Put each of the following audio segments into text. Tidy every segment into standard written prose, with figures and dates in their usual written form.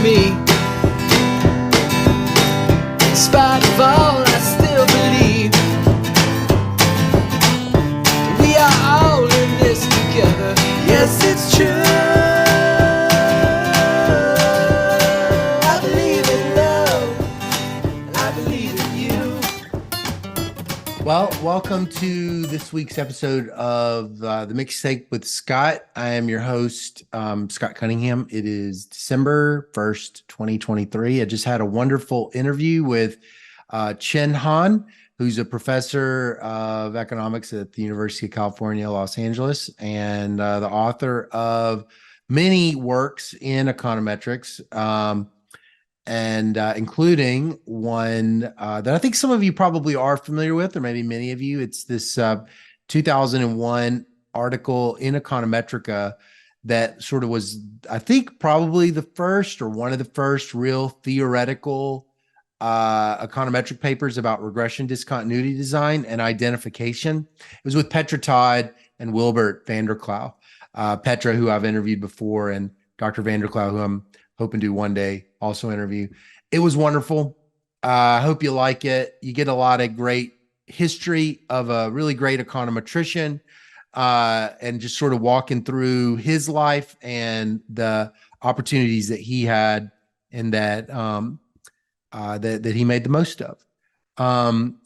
me. In spite of all, I still believe we are all in this together. Yes, it's true. I believe in love. I believe in you. Well, welcome to this week's episode of the Mixtape with Scott. I am your host, Scott Cunningham. It is December 1st, 2023. I just had a wonderful interview with Jinyong Hahn, who's a professor of economics at the University of California, Los Angeles, and the author of many works in econometrics, and including one that I think some of you probably are familiar with, or maybe many of you. It's this 2001 article in Econometrica that sort of was, I think, probably the first or one of the first real theoretical econometric papers about regression discontinuity design and identification. It was with Petra, Todd, and Wilbert van der Klauuw. Petra, who I've interviewed before, and Dr. van der Klauuw, who I'm hoping to one day also interview. It was wonderful. I hope you like it. You get a lot of great history of a really great econometrician, and just sort of walking through his life and the opportunities that he had and that that he made the most of.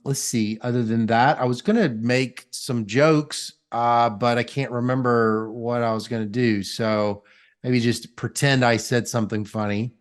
Let's see. Other than that, I was going to make some jokes, but I can't remember what I was going to do. So maybe just pretend I said something funny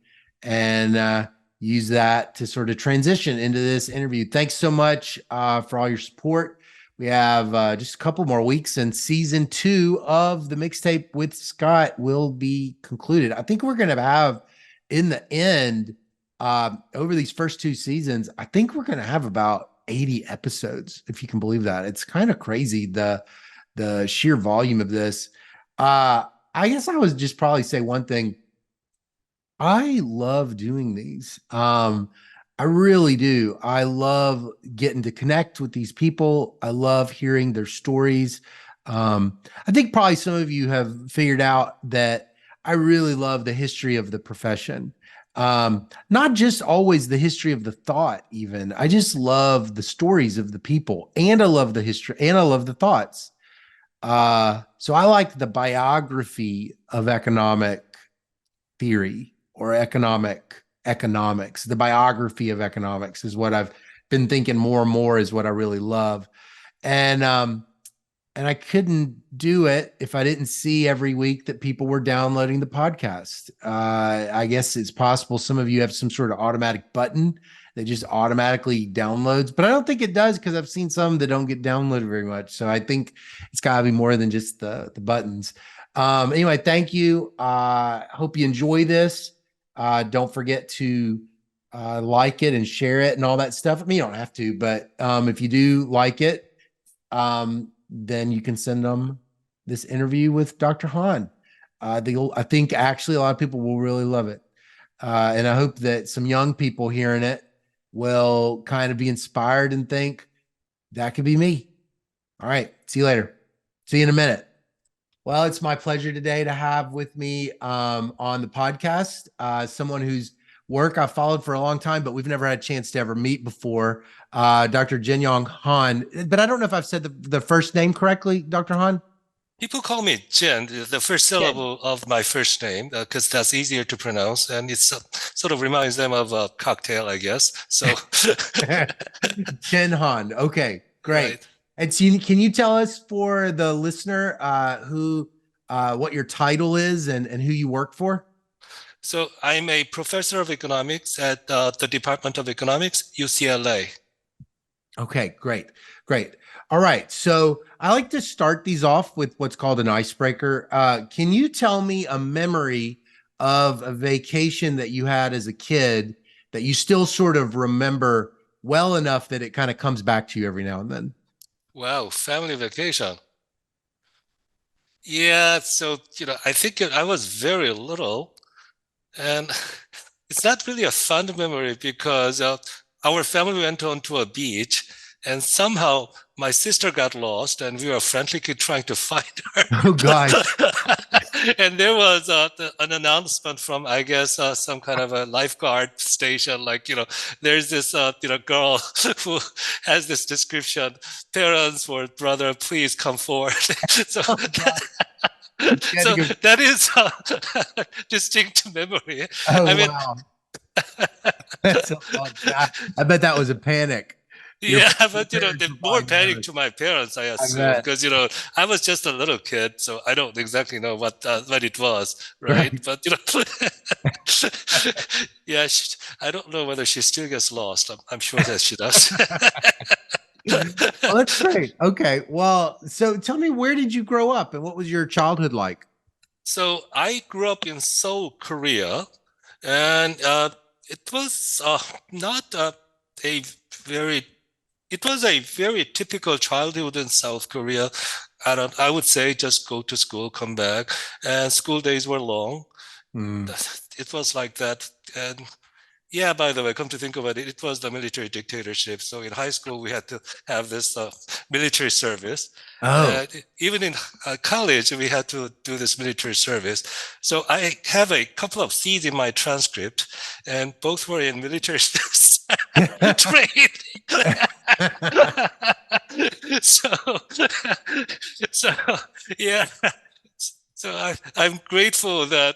and use that to sort of transition into this interview. Thanks so much for all your support. We have just a couple more weeks and season 2 of the Mixtape with Scott will be concluded. I think we're going to have, in the end, over these first 2 seasons, I think we're going to have about 80 episodes, if you can believe that. It's kind of crazy, the sheer volume of this. I guess I would just probably say one thing. I love doing these. I really do. I love getting to connect with these people. I love hearing their stories. I think probably some of you have figured out that I really love the history of the profession. Not just always the history of the thought, even. I just love the stories of the people, and I love the history, and I love the thoughts. So I like the biography of economic theory or economics. The biography of economics is what I've been thinking more and more is what I really love. And I couldn't do it if I didn't see every week that people were downloading the podcast. I guess it's possible some of you have some sort of automatic button that just automatically downloads, but I don't think it does, because I've seen some that don't get downloaded very much. So I think it's got to be more than just the buttons. Anyway, thank you. Hope you enjoy this. Don't forget to like it and share it and all that stuff. I mean, you don't have to, but if you do like it, then you can send them this interview with Dr. Hahn. I think actually a lot of people will really love it. And I hope that some young people hearing it will kind of be inspired and think, that could be me. All right. See you later. See you in a minute. Well, it's my pleasure today to have with me on the podcast someone whose work I've followed for a long time, but we've never had a chance to ever meet before, Dr. Jinyong Hahn. But I don't know if I've said the first name correctly, Dr. Hahn. People call me Jin, the first syllable of my first name, because that's easier to pronounce, and it sort of reminds them of a cocktail, I guess. So, Jinyong Hahn. Okay, great. Right. And so can you tell us, for the listener, what your title is and who you work for? So I'm a professor of economics at the Department of Economics, UCLA. Okay, great. All right. So I like to start these off with what's called an icebreaker. Can you tell me a memory of a vacation that you had as a kid that you still sort of remember well enough that it kind of comes back to you every now and then? Wow, family vacation. Yeah, so, I think I was very little, and it's not really a fun memory because our family went on to a beach, and somehow my sister got lost, and we were frantically trying to find her. Oh gosh. And there was an announcement from, I guess, some kind of a lifeguard station, like, there's this, girl who has this description: parents or brother, please come forward. So, Oh, God. so that is a distinct memory. Oh, I mean, wow. That's a long time. I bet that was a panic. Yeah, but parents the were more probably panic nervous. to my parents, I assume, bet. because I was just a little kid, so I don't exactly know what it was, right? Right. But yeah, I don't know whether she still gets lost. I'm sure that she does. Well, that's great. Okay. Well, so tell me, where did you grow up and what was your childhood like? So I grew up in Seoul, Korea, and it was not a very it was a very typical childhood in South Korea. I would say just go to school, come back, and school days were long. Mm. It was like that. And yeah, by the way, come to think of it, it was the military dictatorship. So in high school, we had to have this military service. Oh, Even in college, we had to do this military service. So I have a couple of C's in my transcript, and both were in military training. so, so yeah. So I'm grateful that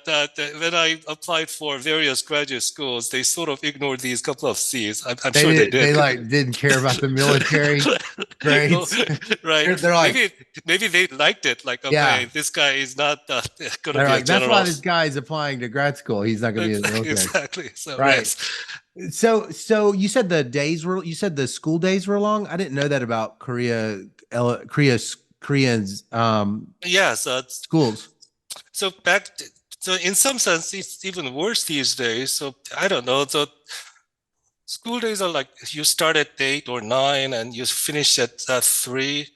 when I applied for various graduate schools, they sort of ignored these couple of C's. I'm sure they did. They like didn't care about the military grades. Right. They're like, maybe they liked it. Like, okay, yeah. this guy is not going to be They're a like, that's general. why this guy is applying to grad school. He's not going to be in the military. Exactly. So, Right. yes. So you said you said the school days were long. I didn't know that about Koreans Yes. schools. So so in some sense, it's even worse these days. So I don't know. The school days are like you start at 8 or 9 and you finish at 3.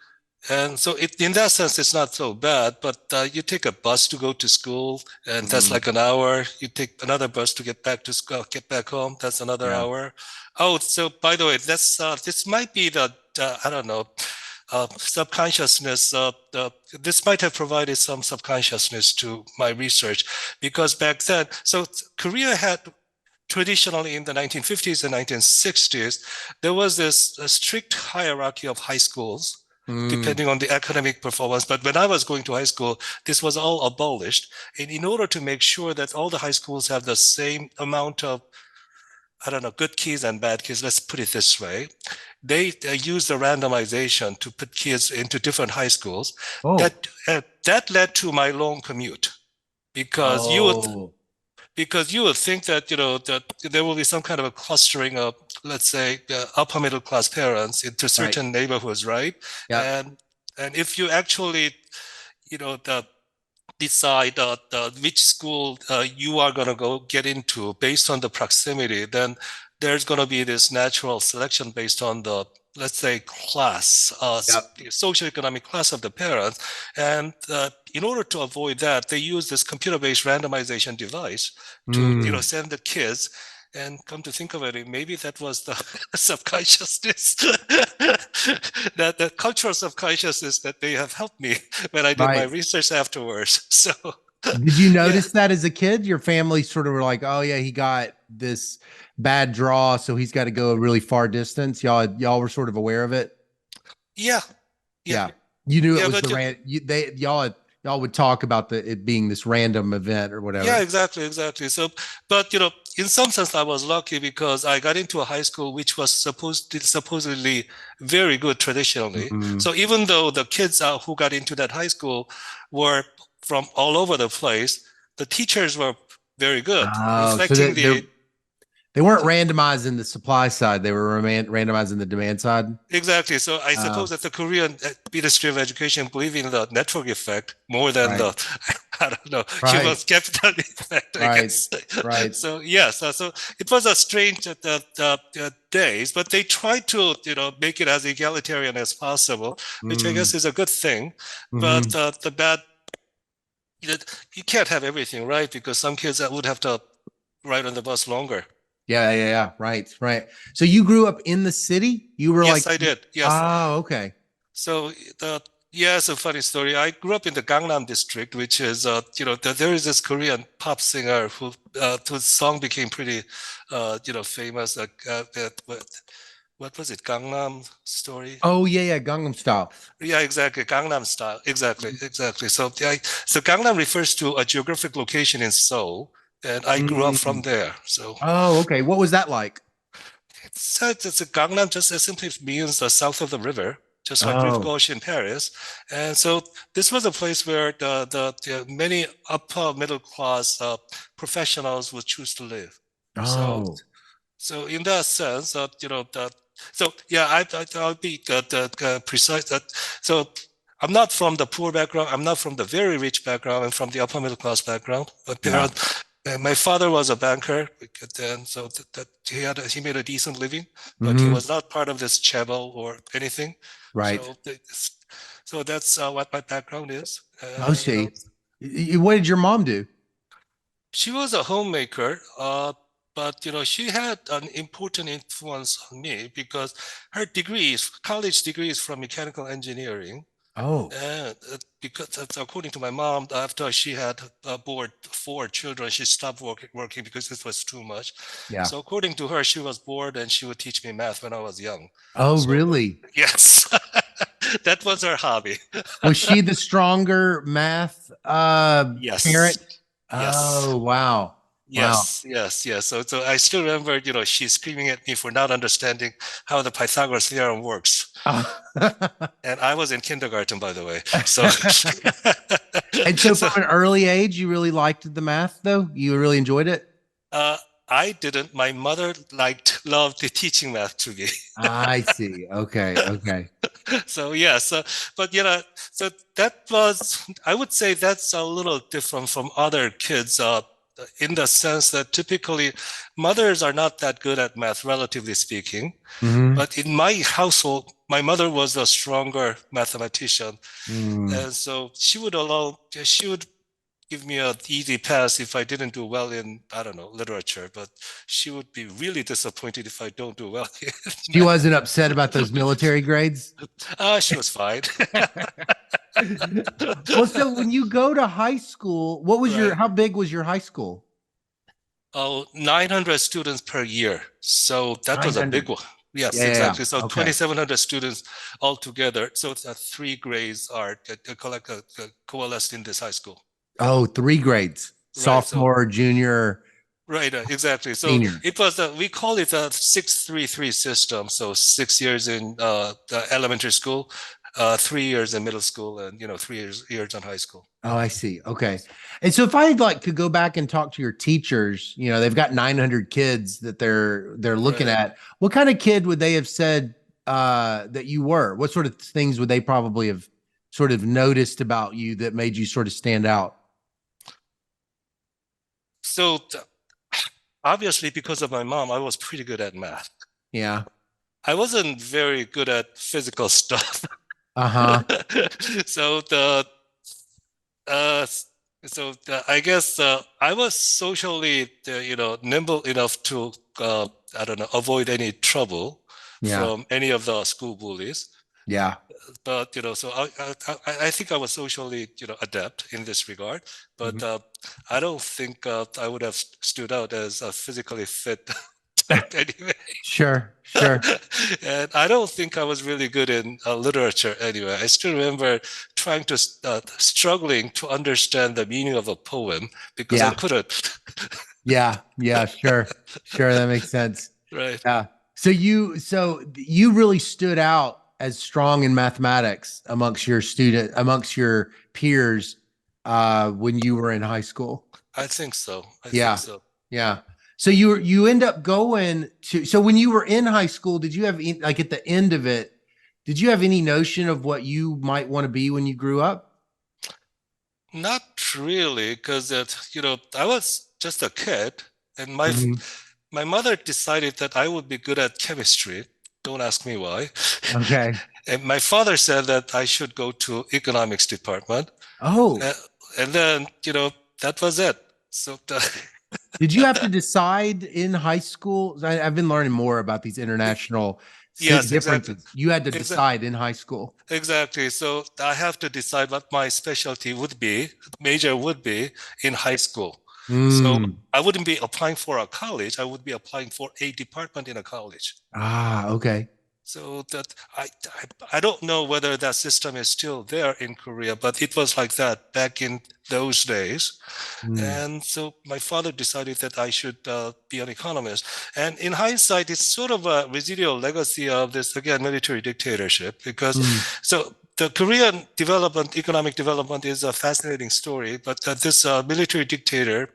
And so in that sense, it's not so bad, but you take a bus to go to school and that's like an hour. You take another bus to get back to school, get back home. That's another hour. Oh, so by the way, this might be the, I don't know, subconsciousness. This might have provided some subconsciousness to my research because back then, so Korea had traditionally in the 1950s and 1960s, there was this strict hierarchy of high schools depending on the academic performance. But when I was going to high school, this was all abolished. And in order to make sure that all the high schools have the same amount of, I don't know, good kids and bad kids, let's put it this way, they used the randomization to put kids into different high schools. Oh. That led to my long commute because you would think that that there will be some kind of a clustering of, let's say, upper middle class parents into certain neighborhoods, right? Yeah. And if you actually decide which school you are going to go get into based on the proximity, then there's going to be this natural selection based on the, let's say, class, socioeconomic class of the parents. And in order to avoid that, they use this computer-based randomization device to send the kids. And come to think of it, maybe that was the subconsciousness, that the cultural subconsciousness that they have helped me when I did my research afterwards. So, did you notice that as a kid? Your family sort of were like, "Oh yeah, he got this bad draw, so he's got to go a really far distance." Y'all were sort of aware of it. Yeah. You knew it was y'all would talk about it being this random event or whatever. Yeah, exactly. So, but in some sense, I was lucky because I got into a high school which was supposedly very good traditionally. So even though the kids who got into that high school were from all over the place, the teachers were very good, reflecting they weren't randomizing the supply side. They were randomizing the demand side. Exactly. So I suppose that the Korean Ministry of Education believe in the network effect more than the, I don't know, human capital effect, I guess. Right. So yes, so it was a strange days, but they tried to, make it as egalitarian as possible, which I guess is a good thing. But the bad, you can't have everything, right? Because some kids would have to ride on the bus longer. Yeah. Right. So you grew up in the city? You were Yes, I did. Yes. Oh, okay. So the yeah, it's a funny story. I grew up in the Gangnam district, which is there is this Korean pop singer whose song became pretty famous. What was it? Gangnam Story? Oh yeah, Gangnam Style. Yeah, exactly. Gangnam Style. Exactly. So so Gangnam refers to a geographic location in Seoul, and I grew up from Mm. there. So Oh, okay. What was that like? it's a Gangnam just simply means the south of the river, just like Rive Oh, Gauche in Paris. And so this was a place where the many upper middle class professionals would choose to live. So oh, so in that sense, so yeah, I'll be precise that. So I'm not from the poor background. I'm not from the very rich background. I'm from the upper middle class background. yeah. My father was a banker, and so that he made a decent living, but he Hmm. was not part of this chaebol or anything. Right. So that's what my background is. Oh, see. What did your mom do? She was a homemaker, but she had an important influence on me because her degrees, college degrees from mechanical engineering, Oh, and because according to my mom, after she had bored 4 children, she stopped working because this was too much. yeah. So according to her, she was bored and she would teach me math when I was young. Oh, So really? yes, that was her hobby. Was she the stronger math Yes, parent? yes. Oh, wow. Wow. Yes. So I still remember, she's screaming at me for not understanding how the Pythagoras theorem works. And I was in kindergarten, by the way. So, And so so from an early age, you really liked the math though? You really enjoyed it? uh, I didn't. My mother loved the teaching math to me. I see. Okay. Okay. So yeah, but so that was, I would say that's a little different from other kids, in the sense that typically mothers are not that good at math, relatively speaking. Hmm. But in my household, my mother was a stronger mathematician, Mm. and so she would give me an easy pass if I didn't do well in, I don't know, literature, but she would be really disappointed if I don't do well in She math. wasn't upset about those military grades? She was fine. Well, so when you go to high school, what was Right. how big was your high school? Oh, 900 students per year. So that was a big 900. one. Yes, Yeah. exactly. So Okay. 2,700 students altogether. So it's 3 grades are coalesced in this high school. Oh, 3 grades. Right. So Sophomore, junior, right, exactly. So senior. it was we call it a 6-3-3 system. So 6 years in the elementary school, 3 years in middle school, and 3 years in high school. Oh, I see. Okay. And so if I like could go back and talk to your teachers, they've got 900 kids that they're looking Right. at. What kind of kid would they have said that you were? What sort of things would they probably have sort of noticed about you that made you sort of stand out? So obviously, because of my mom, I was pretty good at math. Yeah. I wasn't very good at physical stuff. Uh-huh. So uh, I guess I was socially, nimble enough to, I don't know, avoid any trouble Yeah. from any of the school bullies. Yeah. But so I think I was socially, adept in this regard. But Mhm. I don't think I would have stood out as a physically fit type anyway. Sure. Sure. And I don't think I was really good in literature anyway. I still remember struggling to understand the meaning of a poem because I Yeah. couldn't. Yeah. Yeah. Sure. Sure. That makes sense. Right. Yeah. So you really stood out as strong in mathematics amongst your peers when you were in high school. I think so. I think Yeah. so. Yeah. So you end up going to so when you were in high school, did you have like at the end of it, did you have any notion of what you might want to be when you grew up? Not really, because I was just a kid, and Mhm. my mother decided that I would be good at chemistry. Don't ask me why. Okay. And my father said that I should go to economics department. Oh, Uh, and then, that was it. So, did you have to decide in high school? I've been learning more about these international Yes, exactly. differences. You had to Exa- decide in high school. Exactly. So I have to decide what my specialty would be, major would be in high school. So Mm. I wouldn't be applying for a college. I would be applying for a department in a college. Ah, okay. So that I don't know whether that system is still there in Korea, but it was like that back in those days. Mm. And so my father decided that I should be an economist. And in hindsight, it's sort of a residual legacy of this, again, military dictatorship, because Mm. so the Korean development, economic development is a fascinating story, but this military dictator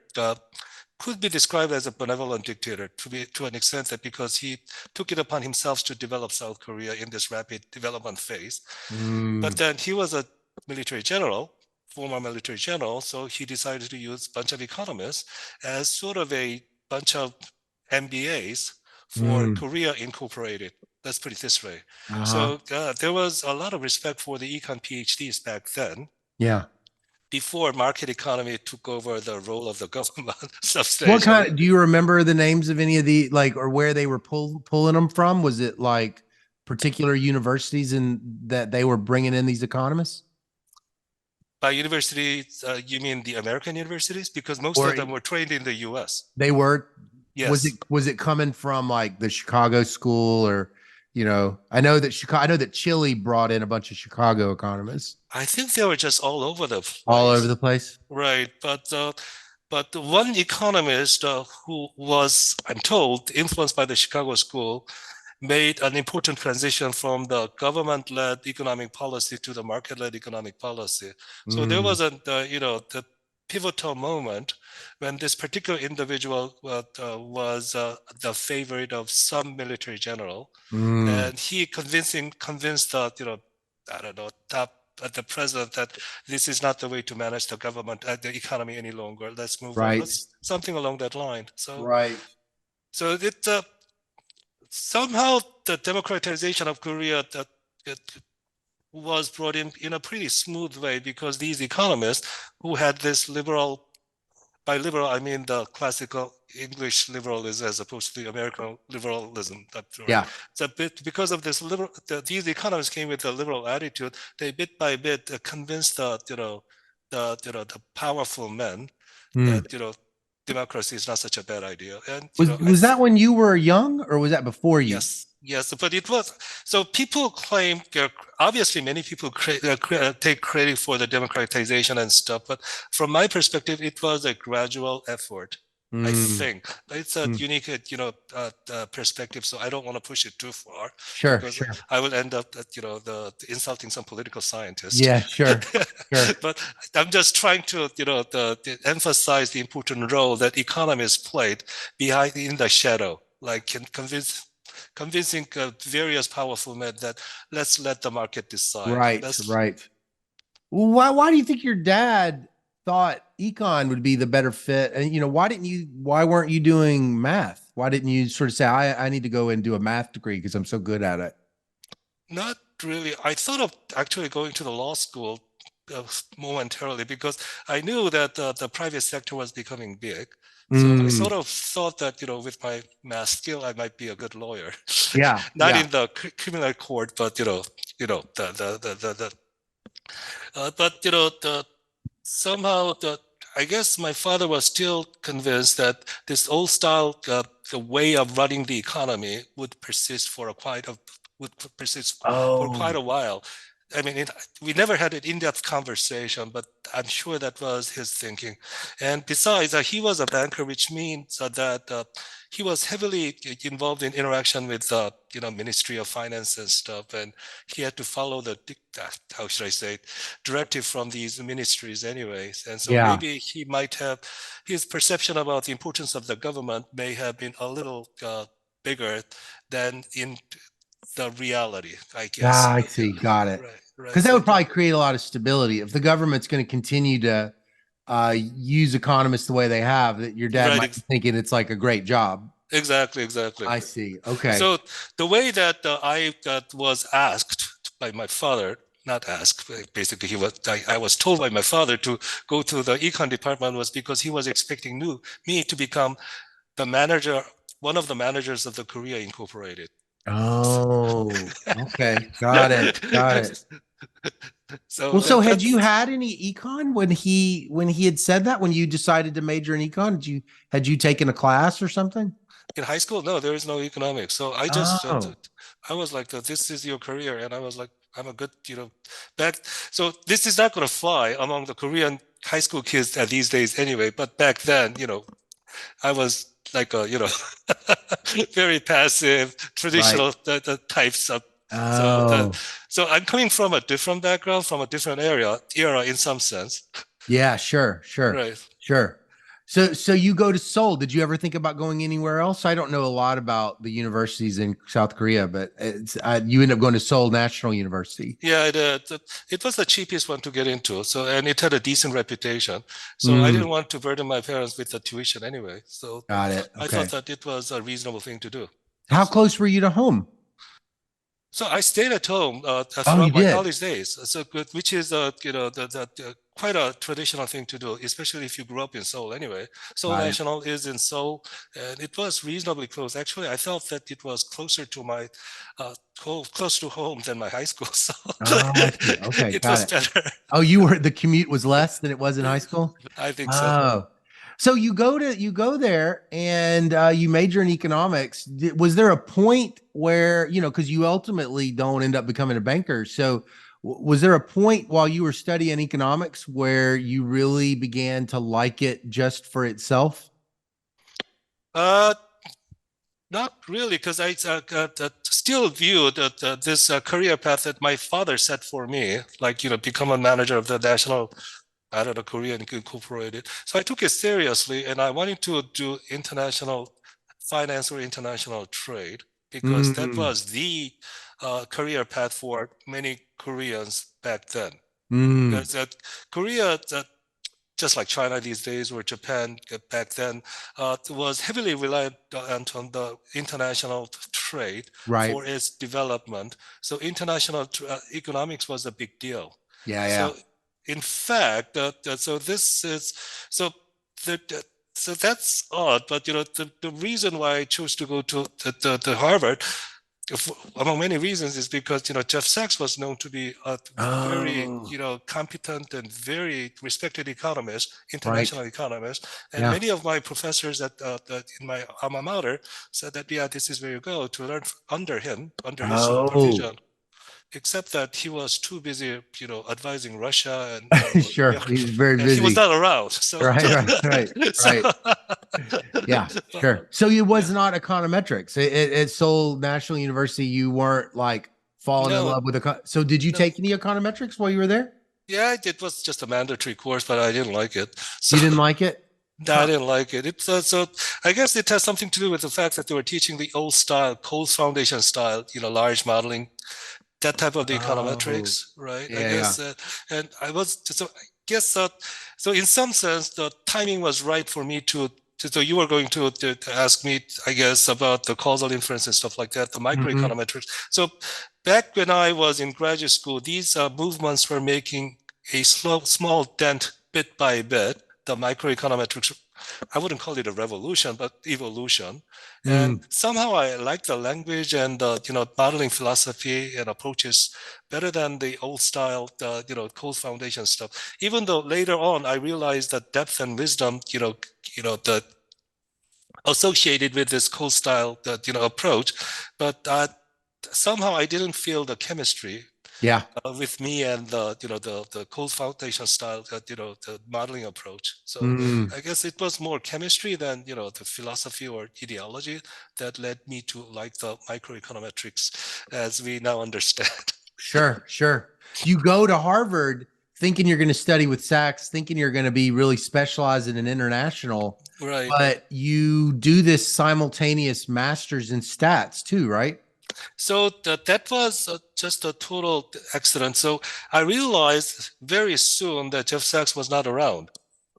could be described as a benevolent dictator to an extent that because he took it upon himself to develop South Korea in this rapid development phase. But Mm. then he was a military general, former military general, so he decided to use a bunch of economists as sort of a bunch of MBAs for Mm. Korea Incorporated. Let's put it this way. Uh-huh. So there was a lot of respect for the econ PhDs back then, Yeah. before market economy took over the role of the government What substantially. kind do you remember the names of any of the like or where they were pulling them from? Was it like particular universities and that they were bringing in these economists? By universities, you mean the American universities? Because most Or of them were trained in the US. they were Yes. was it coming from like the Chicago school or I know that Chile brought in a bunch of Chicago economists I think they were just all over the all over place. the place. Right. But one economist who was, I'm told, influenced by the Chicago school, made an important transition from the government-led economic policy to the market-led economic policy. So there was the pivotal moment when this particular individual was the favorite of some military general, Mm. and he convinced I don't know, top the president that this is not the way to manage the government, the economy any longer. Let's move on. Right. Let's something along that line. Right. So it somehow the democratization of Korea that it was brought in a pretty smooth way because these economists who had this liberal, by liberal I mean the classical English liberalism as opposed to the American liberalism. Yeah. So because of this these economists came with a liberal attitude. They bit by bit convinced the powerful men Mm. that democracy is not such a bad idea. And Was that when you were young or was that before you? Yes, but it was. So people claim, obviously many people take credit for the democratization and stuff, but from my perspective, it was a gradual effort. I think it's a unique, perspective. So I don't want to push it too far. Sure, because sure. I will end up, insulting some political scientist. Yeah, sure, sure. But I'm just trying to, to emphasize the important role that economists played behind in the shadow, like convincing various powerful men that let's let the market decide. Right, right. Why do you think your dad thought econ would be the better fit? And why weren't you doing math? Why didn't you sort of say, I need to go and do a math degree because I'm so good at it? Not really. I thought of actually going to the law school momentarily because I knew that the private sector was becoming big. So I sort of thought that, with my math skill, I might be a good lawyer. Yeah. Not yeah. in the criminal court, but somehow I guess my father was still convinced that this old style, the way of running the economy would persist for quite a while. I mean, we never had an in-depth conversation, but I'm sure that was his thinking. And besides, he was a banker, which means that he was heavily involved in interaction with Ministry of Finance and stuff, and he had to follow the how should I say it, directive from these ministries, anyways. And so maybe he might have his perception about the importance of the government may have been a little bigger than in the reality, I guess. I see. Got it. Right. Because that would probably create a lot of stability if the government's going to continue to use economists the way they have. That your dad might be thinking it's like a great job. Exactly. I see. Okay. So the way that I was asked by my father, not asked, basically I was told by my father to go to the econ department was because he was expecting me to become the manager, one of the managers of the Korea Incorporated. Oh, okay. Got it. Got it. So Well, so had you that's had any econ when he had said that when you decided to major in econ? Had you taken a class or something? in high school. No, there is no economics. So I just Oh, I was like, this is your career, and I was like, I'm a good, back. So this is not going to fly among the Korean high school kids these days anyway. But back then, I was like a, very passive, right. traditional the types of. So Oh, so I'm coming from a different background, from a different era in some sense, yeah, sure, sure, right? sure. So you go to Seoul. Did you ever think about going anywhere else? I don't know a lot about the universities in South Korea, but you end up going to Seoul National University. Yeah, it was the cheapest one to get into. So, and it had a decent reputation. So I didn't Mm, want to burden my parents with the tuition anyway. So got it. I thought Okay. that it was a reasonable thing to do. How close were you to home? So I stayed at home Oh, you throughout my did. college days. So good, which is quite a traditional thing to do, especially if you grew up in Seoul. Anyway, Seoul Got it. National is in Seoul, and it was reasonably close. Actually, I felt that it was closer to my close to home than my high school, so Oh, I see. Okay, it got was it. better. Oh, the commute was less than it was in high school? I think so. Oh. So you go there and you major in economics. Was there a point where, because you ultimately don't end up becoming a banker. So was there a point while you were studying economics where you really began to like it just for itself? Uh, Not really, because I still view this career path that my father set for me, like, become a manager of the national, I don't know, Korean Incorporated. So I took it seriously, and I wanted to do international finance or international trade because that Mm, was the career path for many Koreans back then. mm, Because Korea, just like China these days or Japan back then, was heavily reliant on the international trade right. for its development. So international economics was a big deal. Yeah, yeah. So in fact, so this is so the, so that's odd, but the reason why I chose to go to the Harvard, among many reasons, is because Jeff Sachs was known to be a very Oh, competent and very respected economist, right. international economist, and Yeah. many of my professors in my alma mater said that, yeah, this is where you go to learn under him, under his Oh, supervision. Except that he was too busy, advising Russia, and sure. yeah, He's very and he was busy. not around. So, Right, right, right, so right. Yeah, sure. So it was not econometrics at Seoul National University. You weren't like falling in no, love with so did you no, take any econometrics while you were there? yeah, it was just a mandatory course, but I didn't like it. So You didn't like it? no, I Huh. didn't like it. It's so I guess it has something to do with the fact that they were teaching the old style, Coles Foundation style, large modeling, that type of the Oh, econometrics, right? I yeah, yeah. guess, and I was so I guess so in some sense the timing was right for me so you were going to ask me, I guess, about the causal inference and stuff like that, the Hmm. microeconometrics. So back when I was in graduate school, these movements were making a small dent bit by bit. The microeconometrics, I wouldn't call it a revolution, but evolution. And Mm, somehow I like the language and modeling philosophy and approaches better than the old style, Coles Foundation stuff. Even though later on I realized that depth and wisdom, the associated with this Coles style, approach, but somehow I didn't feel the chemistry yeah. with me and the Coles Foundation style, the modeling approach. So Mm, I guess it was more chemistry than the philosophy or ideology that led me to like the microeconometrics as we now understand. sure, sure. You go to Harvard thinking you're going to study with Sachs, thinking you're going to be really specialized in an international, Right. but you do this simultaneous master's in stats too, right? So that was just a total accident. So I realized very soon that Jeff Sachs was not around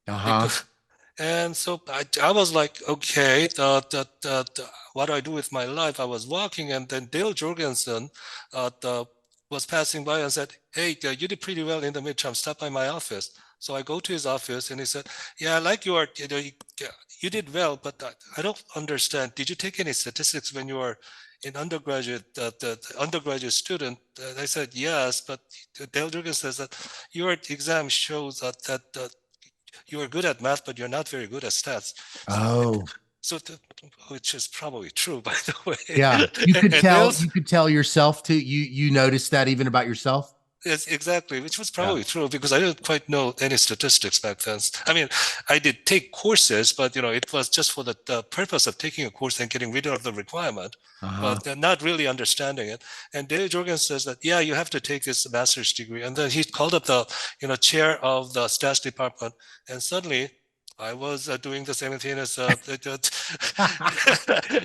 Uh-huh. because, and so I was like, okay, what do I do with my life? I was walking, and then Dale Jorgensen was passing by and said, "Hey, you did pretty well in the midterm. Stop by my office." So I go to his office, and he said, "Yeah, I like your, you did well, but I don't understand. Did you take any statistics when you were in undergraduate, the undergraduate student, I said yes, but Dale Jurgens says that your exam shows that you are good at math, but you're not very good at stats. Oh, So, which is probably true, by the way. yeah. You could And tell. You could tell yourself too. You noticed that even about yourself. Yes, exactly, which was probably true because I didn't quite know any statistics back then. I mean, I did take courses, but it was just for the purpose of taking a course and getting rid of the requirement, but not really understanding it. And Dale Jorgens says that, yeah, you have to take this master's degree. And then he called up the chair of the stats department, and suddenly I was doing the same thing as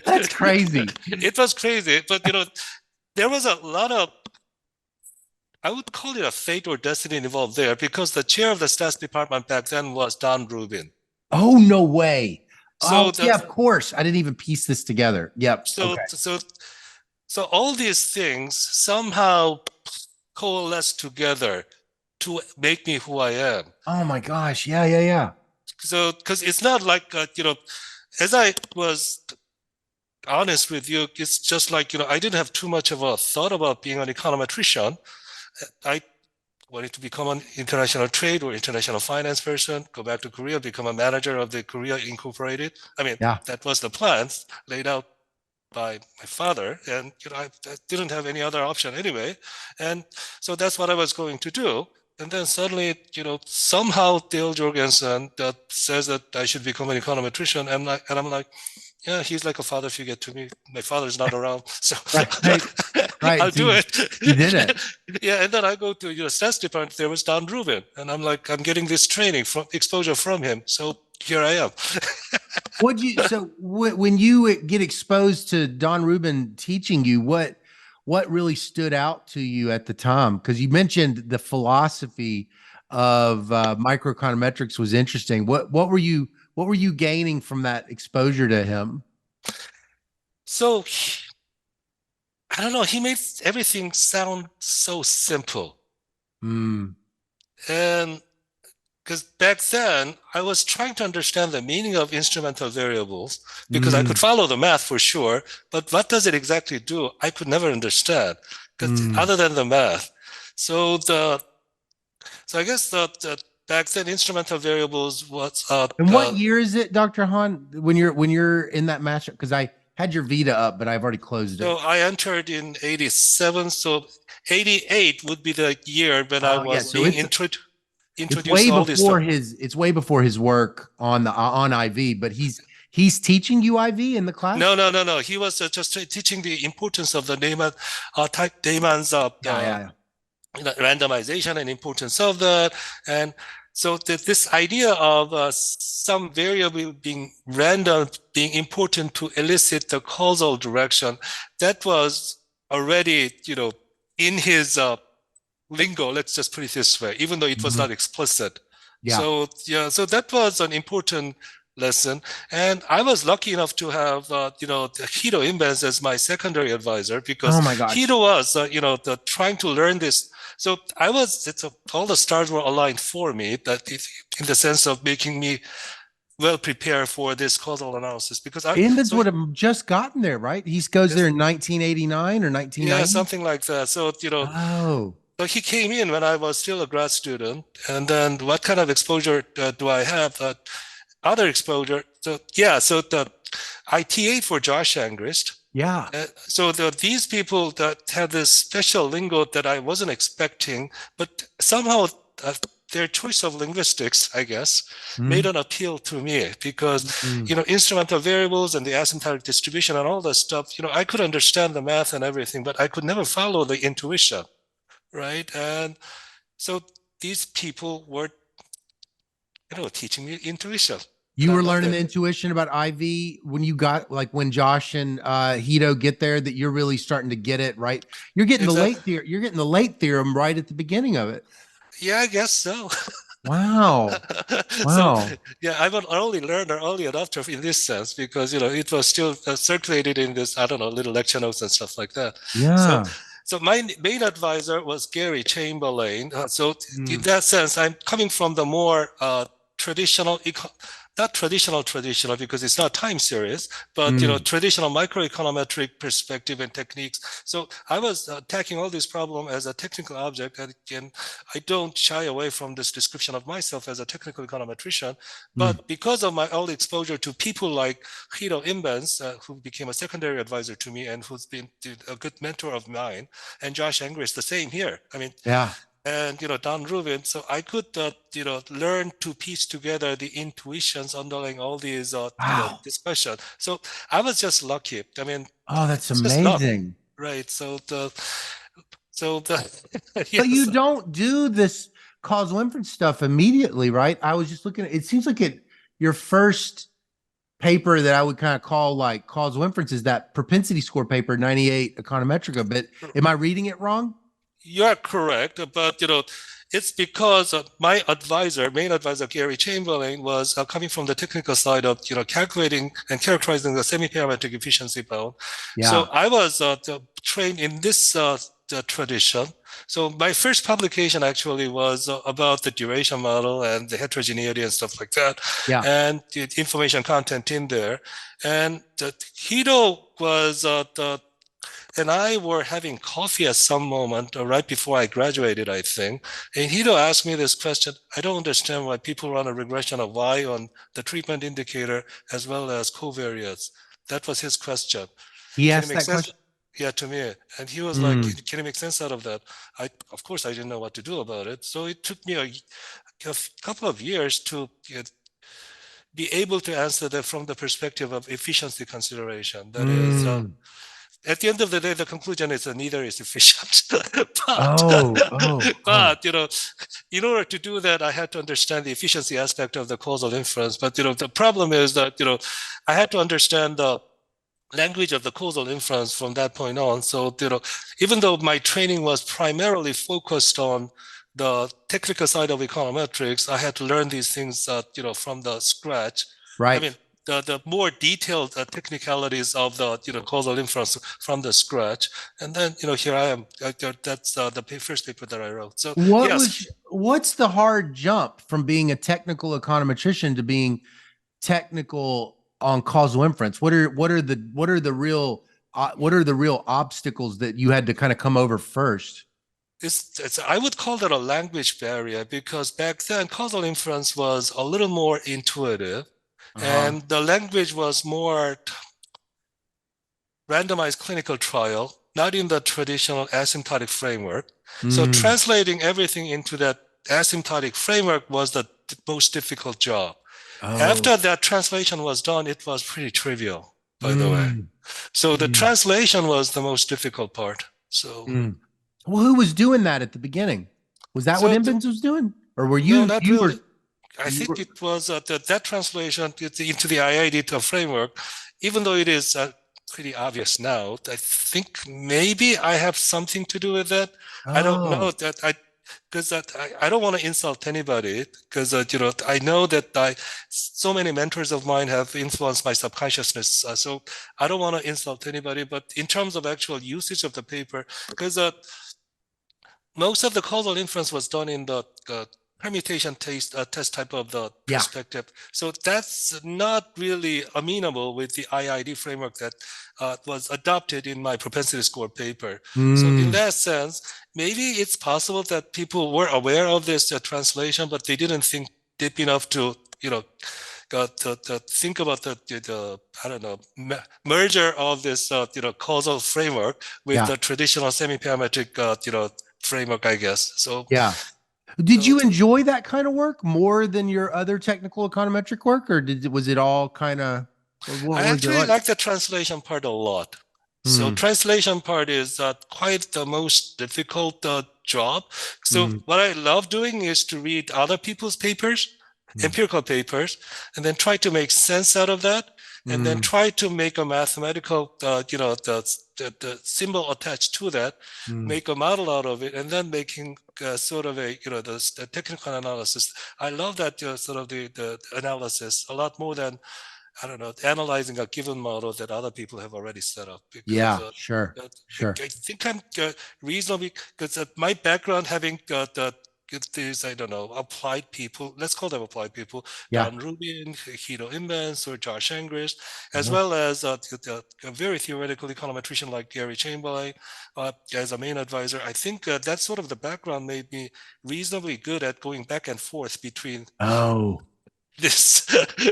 That's crazy. It was crazy, but there was a lot of, I would call it a fate or destiny involved there, because the chair of the stats department back then was Don Rubin. Oh, no way. So yeah, of course. I didn't even piece this together. Yep. So all these things somehow coalesce together to make me who I am. Oh my gosh. Yeah. So, because it's not like, as I was honest with you, it's just like, I didn't have too much of a thought about being an econometrician. I wanted to become an international trade or international finance person, go back to Korea, become a manager of the Korea Incorporated. I mean, that was the plans laid out by my father. And, I didn't have any other option anyway. And so that's what I was going to do. And then suddenly, somehow Dale Jorgensen says that I should become an econometrician. And I'm like, yeah, he's like a father figure to me. My father's not around, so right. I'll do it. You did it. Yeah, and then I go to stats department. There was Don Rubin, and I'm like, I'm getting this training from exposure from him. So here I am. When you get exposed to Don Rubin teaching you, what really stood out to you at the time? Because you mentioned the philosophy of microeconometrics was interesting. What were you gaining from that exposure to him? So I don't know. He made everything sound so simple. And because back then I was trying to understand the meaning of instrumental variables, because I could follow the math for sure, but what does it exactly do? I could never understand, because other than the math. So I guess the back then instrumental variables was. And what year is it, Dr. Hahn, when you're in that matchup? Because I had your Vita up, but I've already closed it. So I entered in 87. So 88 would be the year when I was being introduced. It's way before his work on IV, but he's teaching you IV in the class. No. He was just teaching the importance of the Neymann's randomization and importance of that. And so this idea of some variable being random being important to elicit the causal direction, that was already, in his lingo, let's just put it this way, even though it was not explicit. So that was an important lesson. And I was lucky enough to have, Hiro Imbens as my secondary advisor, because Hiro was, trying to learn this. So all the stars were aligned for me, that in the sense of making me well prepared for this causal analysis, because Imbens would have just gotten there, right? He goes there in 1989 or 1990. Yeah, something like that. So, so he came in when I was still a grad student, and then what kind of exposure do I have? Other exposure. So I TA for Josh Angrist. Yeah. So these people that had this special lingo that I wasn't expecting, but somehow their choice of linguistics, I guess, made an appeal to me, because, instrumental variables and the asymptotic distribution and all that stuff, I could understand the math and everything, but I could never follow the intuition, right? And so these people were, teaching me intuition. You were learning the intuition about IV when you got, like, when Josh and Hito get there, that you're really starting to get it, right? You're getting the late theorem. You're getting the late theorem right at the beginning of it. Yeah, I guess so. Wow. So, yeah, I'm an early learner, early adopter in this sense, because, it was still circulated in this, little lecture notes and stuff like that. Yeah. So my main advisor was Gary Chamberlain. So in that sense, I'm coming from the more traditional not traditional because it's not time series, but traditional microeconometric perspective and techniques. So I was attacking all this problem as a technical object, and again, I don't shy away from this description of myself as a technical econometrician. But because of my early exposure to people like Hiro Imbens, who became a secondary advisor to me and who's been a good mentor of mine, and Josh Engris, the same here. I mean, yeah. And Don Rubin, so I could learn to piece together the intuitions underlying all these Wow. discussion. So I was just lucky. I mean, Oh, that's it's just luck, amazing. right? But you don't do this causal inference stuff immediately, right? I was just looking at it. Seems like your first paper that I would kind of call like causal inference is that propensity score paper, 98 Econometrica. But am I reading it wrong? You are correct, but it's because my main advisor, Gary Chamberlain, was coming from the technical side of calculating and characterizing the semi-parametric efficiency bound. Yeah. So I was trained in this tradition. So my first publication actually was about the duration model and the heterogeneity and stuff like that, and the information content in there. And Hiro was and I were having coffee at some moment right before I graduated, I think. And Hiro asked me this question. I don't understand why people run a regression of Y on the treatment indicator as well as covariates. That was his question. He asked that question? Yeah, to me. And he was like, can you make sense out of that? Of course, I didn't know what to do about it. So it took me a couple of years to be able to answer that from the perspective of efficiency consideration. That is, at the end of the day, the conclusion is that neither is efficient. But in order to do that, I had to understand the efficiency aspect of the causal inference. But the problem is that I had to understand the language of the causal inference from that point on. So even though my training was primarily focused on the technical side of econometrics, I had to learn these things from the scratch. Right. I mean, the more detailed technicalities of the causal inference from the scratch, and then here I am. That's the first paper that I wrote. So what's the hard jump from being a technical econometrician to being technical on causal inference? What are the real obstacles that you had to kind of come over first? I would call that a language barrier, because back then causal inference was a little more intuitive. And the language was more randomized clinical trial, not in the traditional asymptotic framework. So translating everything into that asymptotic framework was the most difficult job. After that translation was done, it was pretty trivial, by the way. So the translation was the most difficult part. So, well, who was doing that at the beginning? Was that what Imbens was doing, or were you? No, not really. I think it was that translation into the IID framework, even though it is pretty obvious now. I think maybe I have something to do with that. I don't know that because I don't want to insult anybody, because I know that so many mentors of mine have influenced my subconsciousness. So I don't want to insult anybody. But in terms of actual usage of the paper, because most of the causal inference was done in the permutation test type of the perspective. So that's not really amenable with the IID framework that was adopted in my propensity score paper. So in that sense, maybe it's possible that people were aware of this translation, but they didn't think deep enough to, to think about the I don't know, merger of this, causal framework with the traditional semi-parametric, framework, I guess. So did you enjoy that kind of work more than your other technical econometric work, or was it all kind of? I actually like the translation part a lot. So translation part is quite the most difficult job. So what I love doing is to read other people's papers, empirical papers, and then try to make sense out of that, and then try to make a mathematical, the symbol attached to that, make a model out of it, and then making sort of a, the technical analysis. I love that sort of the analysis a lot more than, I don't know, analyzing a given model that other people have already set up. Because, sure. I think I'm reasonably, because my background having these, I don't know, applied people, let's call them applied people, Yeah. Don Rubin, Hito Imbens, or Josh Angris, as Mhm. well as a very theoretical econometrician like Gary Chamberlain as a main advisor. I think that sort of the background made me reasonably good at going back and forth between Oh, this,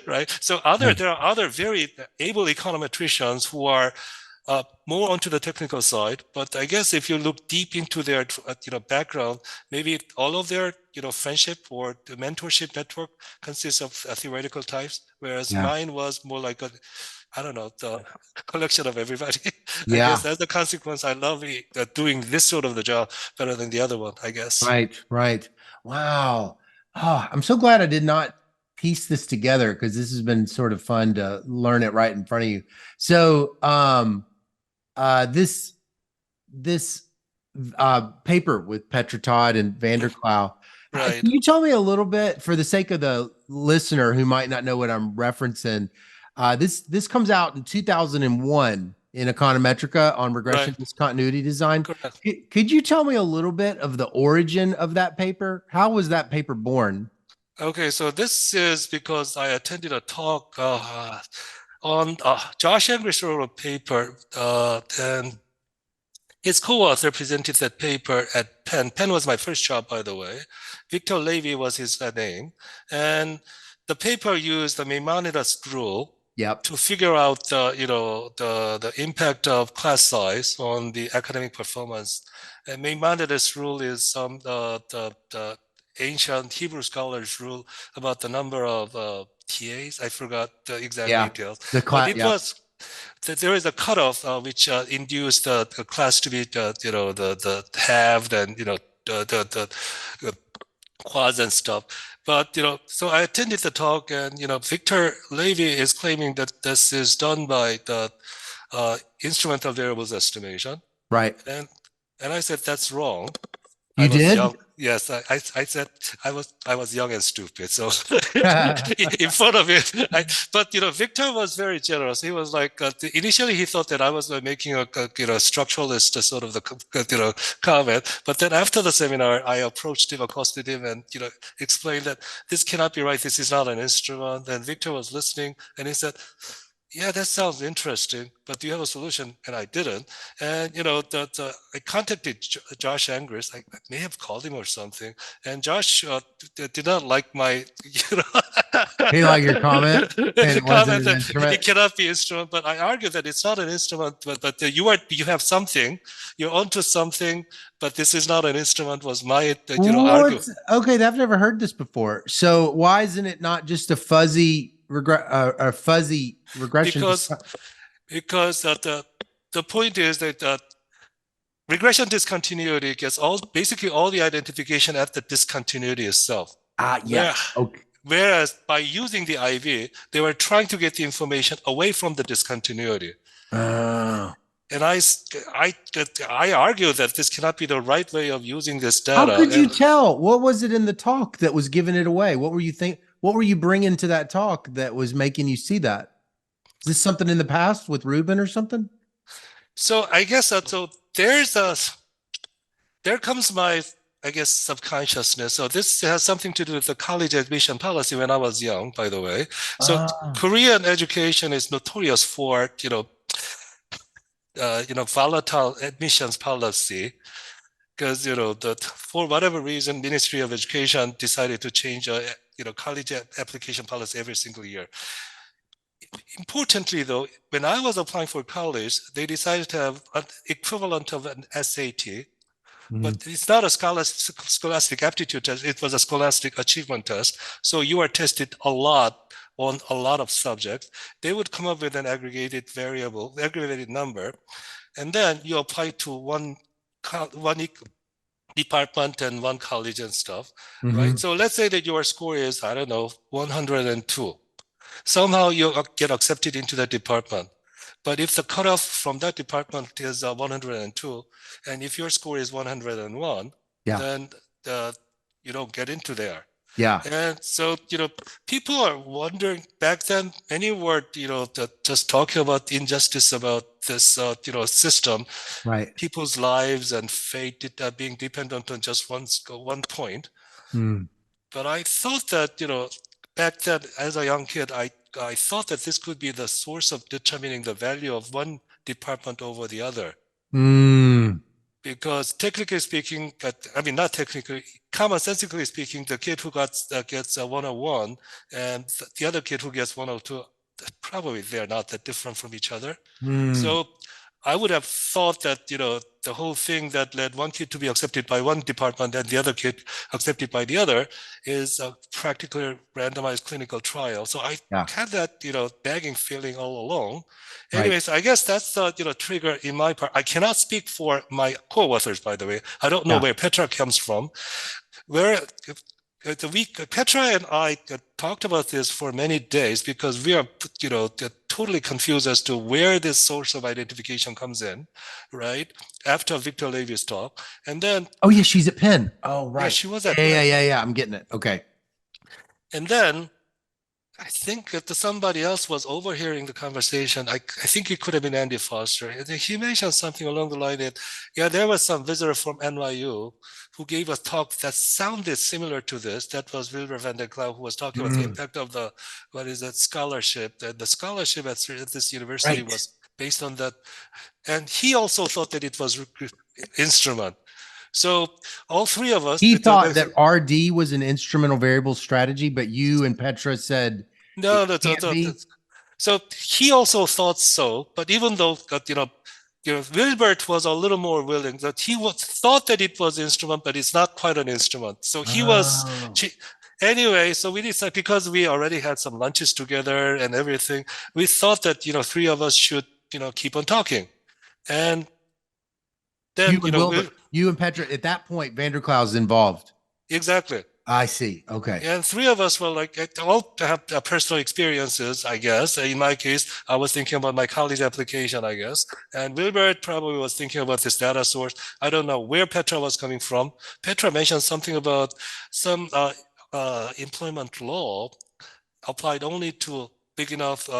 right? So yeah. there are other very able econometricians who are more onto the technical side, but I guess if you look deep into their background, maybe all of their friendship or the mentorship network consists of theoretical types, whereas Yeah. mine was more like a, I don't know, the collection of everybody. I Yeah. guess as a consequence, I love doing this sort of the job better than the other one, I guess. Right. Right. Wow. Oh, I'm so glad I did not piece this together because this has been sort of fun to learn it right in front of you. So, this paper with Petra, Todd, and Vander Klauuw. Can Right. you tell me a little bit, for the sake of the listener who might not know what I'm referencing? This comes out in 2001 in Econometrica on regression Right. discontinuity design. Correct. Could you tell me a little bit of the origin of that paper? How was that paper born? Okay, so this is because I attended a talk on Josh Angris wrote a paper, and his co-author presented that paper at Penn. Penn was my first job, by the way. Victor Levy was his name, and the paper used the Maimonides rule Yep. to figure out the impact of class size on the academic performance. And Maimonides rule is the ancient Hebrew scholars rule about the number of TAs. I forgot the exact Yeah. details, The but class. it Yeah. was there is a cutoff which induced the class to be the halved and the quads and stuff. But so I attended the talk, and Victor Levy is claiming that this is done by the instrumental variables estimation, Right. and I said that's wrong. I You was did? young. Yes, I said I was young and stupid. So in front of it, but Victor was very generous. He was like initially he thought that I was making a structuralist sort of the comment, but then after the seminar, I approached him, accosted him, and explained that this cannot be right. This is not an instrument. And Victor was listening, and he said, yeah, that sounds interesting, but do you have a solution? And I didn't. And I contacted Josh Angris. I may have called him or something. And Josh did not like my, He liked your comment, and it wasn't comment an that instrument. it cannot be instrument. But I argue that it's not an instrument. But you have something. You're onto something. But this is not an instrument. Was my argue. What's okay? I've never heard this before. So why isn't it not just a fuzzy regression? Because the point is that regression discontinuity gets basically all the identification at the discontinuity itself. Yeah. Okay. Whereas by using the IV, they were trying to get the information away from the discontinuity. And I argue that this cannot be the right way of using this data. How could you tell? What was it in the talk that was giving it away? What were you think? What were you bringing to that talk that was making you see that? Is this something in the past with Rubin or something? So I guess so there comes my, I guess, subconsciousness. So this has something to do with the college admission policy when I was young, by the way. So Korean education is notorious for, volatile admissions policy, because for whatever reason, Ministry of Education decided to change college application policy every single year. Importantly, though, when I was applying for college, they decided to have an equivalent of an SAT, but it's not a scholastic aptitude test. It was a scholastic achievement test. So you are tested a lot on a lot of subjects. They would come up with an aggregated number, and then you apply to one department and one college and stuff, right? So let's say that your score is, I don't know, 102. Somehow you get accepted into that department. But if the cutoff from that department is 102, and if your score is 101, then you don't get into there. Yeah. And so, people are wondering back then, many were, just talking about injustice about this, system, right? People's lives and fate being dependent on just one point. Mm. But I thought that, back then as a young kid, I thought that this could be the source of determining the value of one department over the other. Mm. Because technically speaking, I mean, not technically, commonsensically speaking, the kid who gets a 101 and the other kid who gets 102, probably they're not that different from each other. Mm. So I would have thought that, the whole thing that led one kid to be accepted by one department and the other kid accepted by the other is a practically randomized clinical trial. So I had that, nagging feeling all along. Anyways, I guess that's the, trigger in my part. I cannot speak for my co-authors, by the way. I don't know where Petra comes from. Where Petra and I talked about this for many days because we are, totally confused as to where this source of identification comes in, right? After Victor Levy's talk. And then... Oh, yeah, she's at Penn. Oh, right. Yeah, she was at Penn. Yeah. I'm getting it. Okay. And then I think that somebody else was overhearing the conversation. I think it could have been Andy Foster. He mentioned something along the line that, there was some visitor from NYU who gave a talk that sounded similar to this. That was Wilbert van der Klauuw, who was talking about the impact of the, scholarship. The scholarship at this university was based on that. And he also thought that it was instrument. So all three of us... He thought that RD was an instrumental variable strategy, but you and Petra said no. So he also thought so, but even though Wilbert was a little more willing, that he thought that it was instrument, but it's not quite an instrument. So he was... Anyway, so we decided, because we already had some lunches together and everything, we thought that, three of us should, keep on talking. And then, you and Petra, at that point, van der Klauuw's involved. Exactly. I see. Okay. And three of us were all have personal experiences, I guess. In my case, I was thinking about my college application, I guess. And Wilbert probably was thinking about this data source. I don't know where Petra was coming from. Petra mentioned something about some employment law applied only to big enough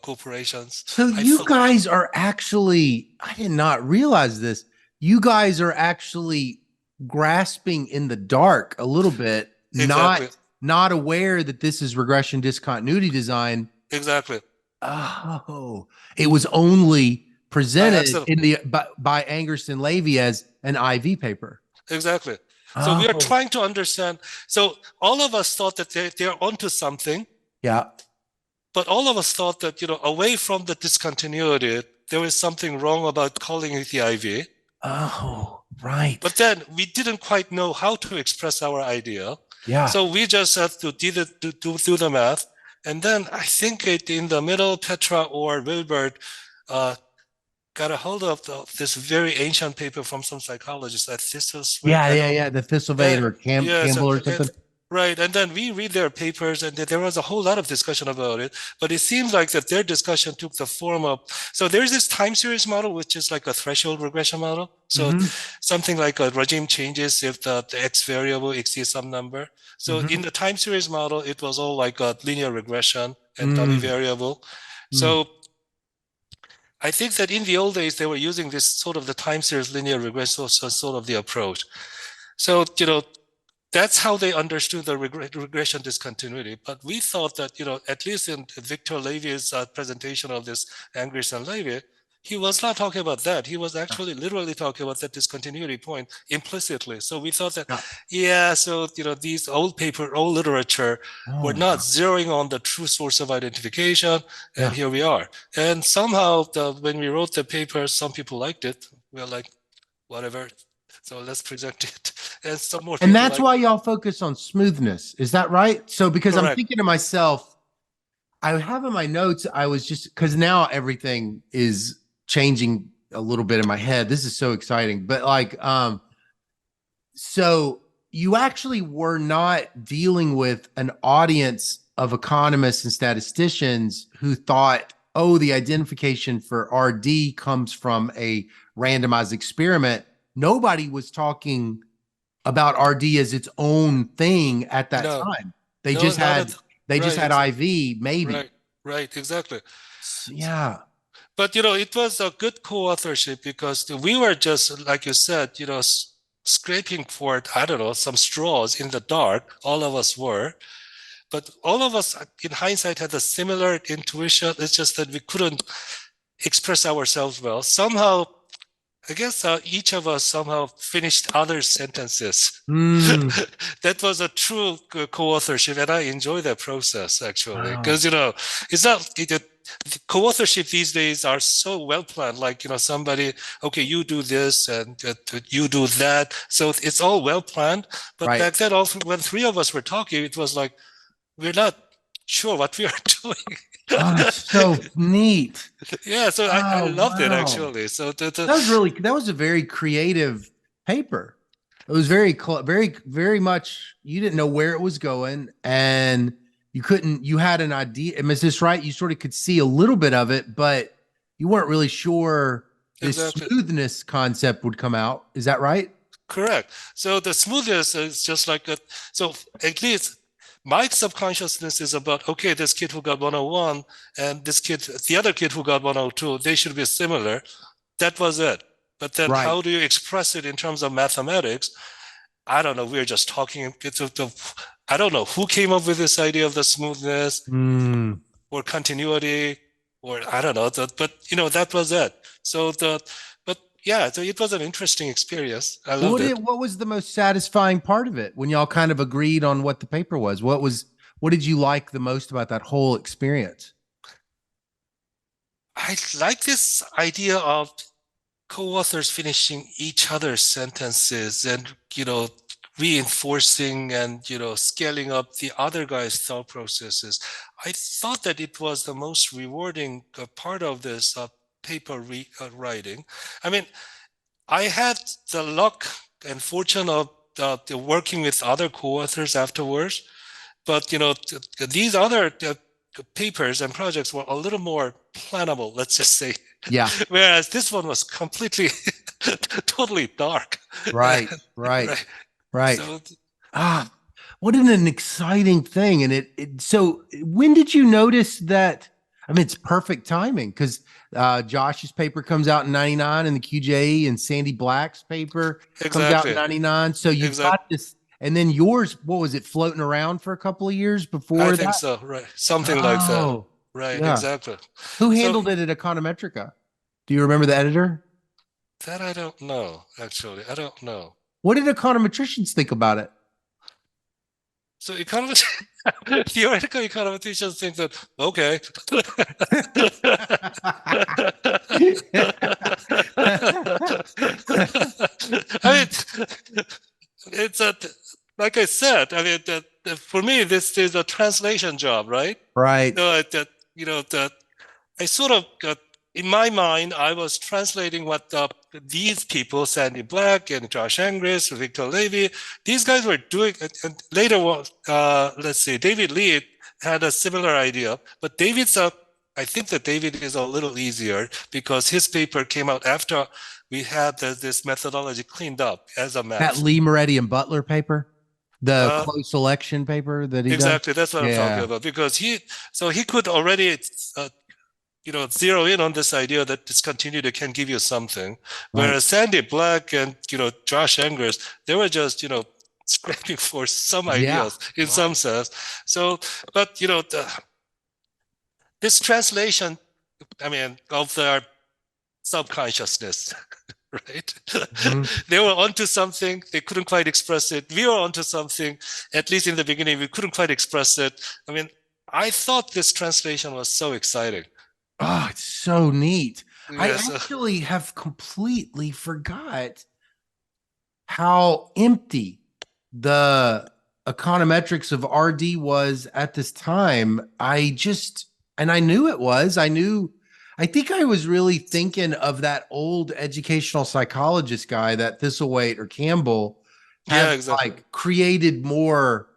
corporations. So you guys are actually, I did not realize this. You guys are actually grasping in the dark a little bit, not aware that this is regression discontinuity design. Exactly. Oh, it was only presented by Angerson Levy as an IV paper. Exactly. So we are trying to understand. So all of us thought that they're onto something. Yeah. But all of us thought that, away from the discontinuity, there was something wrong about calling it the IV. Oh, right. But then we didn't quite know how to express our idea. Yeah. So we just had to do the math. And then I think in the middle, Petra or Wilbert got a hold of this very ancient paper from some psychologist at Thistlesmith. Yeah. The Thistlesmith or Campbell or something. Right. And then we read their papers, and there was a whole lot of discussion about it. But it seems like that their discussion took the form of, so there's this time series model, which is like a threshold regression model. So something like a regime changes if the X variable exceeds some number. So in the time series model, it was all like a linear regression and dummy variable. So I think that in the old days, they were using this sort of the time series linear regression, so sort of the approach. So, that's how they understood the regression discontinuity. But we thought that, at least in Victor Levy's presentation of this Angerson Levy, he was not talking about that. He was actually literally talking about that discontinuity point implicitly. So we thought that, so, these old literature were not zeroing on the true source of identification. And here we are. And somehow when we wrote the paper, some people liked it. We were like, whatever. So let's present it. And some more. And that's why y'all focus on smoothness. Is that right? So because I'm thinking to myself, I have in my notes, I was just, because now everything is changing a little bit in my head. This is so exciting. But so you actually were not dealing with an audience of economists and statisticians who thought, oh, the identification for RD comes from a randomized experiment. Nobody was talking about RD as its own thing at that time. They just had IV, maybe. Right, exactly. Yeah. But, it was a good co-authorship because we were just, like you said, scraping for, I don't know, some straws in the dark. All of us were. But all of us, in hindsight, had a similar intuition. It's just that we couldn't express ourselves well. Somehow, I guess each of us somehow finished other sentences. That was a true co-authorship, and I enjoy that process actually, because it's not co-authorship these days are so well planned. Like somebody, okay, you do this and you do that, so it's all well planned. But back then, also when three of us were talking, it was like we're not sure what we are doing. Oh, so neat. Yeah, so I loved it actually. So that was a very creative paper. It was very much, you didn't know where it was going, and you had an idea. Is this right? You sort of could see a little bit of it, but you weren't really sure this smoothness concept would come out. Is that right? Correct. So the smoothness is just like so at least my subconsciousness is about, okay, this kid who got 101 and the other kid who got 102, they should be similar. That was it. But then how do you express it in terms of mathematics? I don't know. We're just talking. I don't know who came up with this idea of the smoothness or continuity, or I don't know. But that was it. So so it was an interesting experience. I loved it. What was the most satisfying part of it when y'all kind of agreed on what the paper was? What did you like the most about that whole experience? I like this idea of co-authors finishing each other's sentences and, reinforcing and, scaling up the other guy's thought processes. I thought that it was the most rewarding part of this paper writing. I mean, I had the luck and fortune of working with other co-authors afterwards, but these other papers and projects were a little more plannable, let's just say. Yeah. Whereas this one was completely, totally dark. Right. So, what an exciting thing! And so when did you notice that? I mean, it's perfect timing because Josh's paper comes out in 99 and the QJE, and Sandy Black's paper comes out in 99. So you've got this, and then yours, what was it, floating around for a couple of years before that? I think so, right. Something like that. Right, yeah. Exactly. Who handled it at Econometrica? Do you remember the editor? That I don't know, actually. I don't know. What did econometricians think about it? So theoretical econometricians think that, okay. I mean, it's like I said, I mean, for me, this is a translation job, right? Right. So I sort of got, in my mind, I was translating what these people, Sandy Black and Josh Angris, Victor Levy, these guys were doing. And later, let's see, David Lee had a similar idea, but I think that David is a little easier because his paper came out after we had this methodology cleaned up as a math. That Lee, Moretti, and Butler paper? The close selection paper that he exactly does? That's what I'm talking about, because he could already zero in on this idea that discontinuity can give you something, whereas Sandy Black and Josh Angers, they were just scraping for some ideas in some sense. So, but this translation, I mean, of their subconsciousness. Right? They were onto something, they couldn't quite express it. We were onto something, at least in the beginning, we couldn't quite express it. I mean, I thought this translation was so exciting. Oh, it's so neat. Yes. I actually have completely forgot how empty the econometrics of RD was at this time. I knew it was. I think I was really thinking of that old educational psychologist guy, that Thistlethwaite or Campbell, like created more